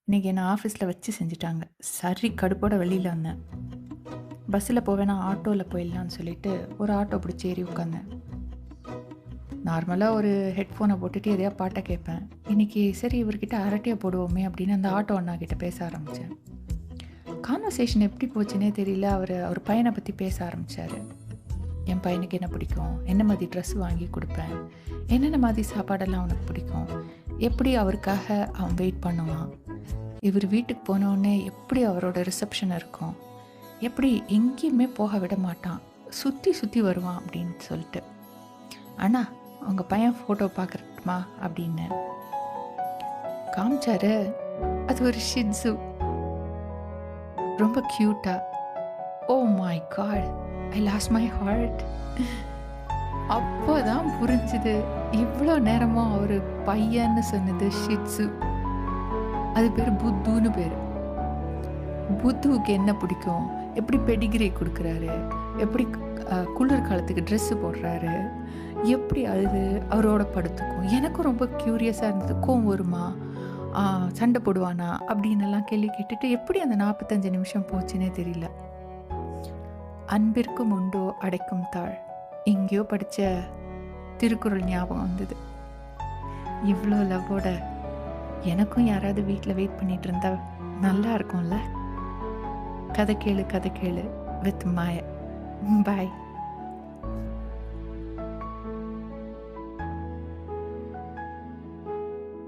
இன்னைக்கு என்ன ஆஃபீஸில் வச்சு செஞ்சுட்டாங்க. சரி கடுப்போட வெளியில் வந்தேன். பஸ்ஸில் போவேனா ஆட்டோவில் போயிடலான்னு சொல்லிட்டு ஒரு ஆட்டோ பிடிச்சி ஏறி உட்காந்தேன். நார்மலாக ஒரு ஹெட்ஃபோனை போட்டுட்டு எதையா பாட்டை கேட்பேன். இன்னைக்கு சரி இவர்கிட்ட அரட்டையை போடுவோமே அப்படின்னு அந்த ஆட்டோ அண்ணா கிட்ட பேச ஆரம்பித்தேன். கான்வர்சேஷன் எப்படி போச்சுன்னே தெரியல. அவர் பையனை பற்றி பேச ஆரம்பித்தார். என் பையனுக்கு என்ன பிடிக்கும், என்ன மாதிரி ட்ரெஸ் வாங்கி கொடுப்பேன், என்னென்ன மாதிரி சாப்பாடெல்லாம் அவனுக்கு பிடிக்கும், எப்படி அவருக்காக அவன் வெயிட் பண்ணுவான், இவர் வீட்டுக்கு போனோடனே எப்படி அவரோட ரிசப்ஷன் இருக்கும், எப்படி எங்கேயுமே போக விட மாட்டான், சுற்றி சுற்றி வருவான் அப்படின்னு சொல்லிட்டு. அண்ணா உங்கள் பையன் ஃபோட்டோ பார்க்கட்டுமா அப்படின்னு காமிச்சாரு. அது ஒரு ஷிட்ஸு, ரொம்ப க்யூட்டா. Oh my God, I lost my heart. அப்போதான் புரிஞ்சுது, இவ்வளோ நேரமும் அவர் பையன்னு சொன்னது ஷிட்ஸு. அது பேர் புத்துன்னு பேர். புத்துவுக்கு என்ன பிடிக்கும், எப்படி பெடிகிரி கொடுக்குறாரு, எப்படி குளிர்காலத்துக்கு ட்ரெஸ்ஸு போடுறாரு, எப்படி அது அவரோட படுத்துக்கும். எனக்கும் ரொம்ப க்யூரியஸாக இருந்தது. கோவம் வருமா, சண்டை போடுவானா அப்படின்னு கேள்வி கேட்டுட்டு எப்படி அந்த 45 நிமிஷம் போச்சுன்னே தெரியல. அன்பிற்கும் உண்டோ அடைக்கும் தாழ், எங்கேயோ படித்த திருக்குறள் ஞாபகம் வந்தது. இவ்வளோ லவ்வோட எனக்கும் யாராவது வீட்டில் வெயிட் பண்ணிட்டு இருந்தா நல்லா இருக்கும்ல. கதை கேளு வித் மாயா. பாய்.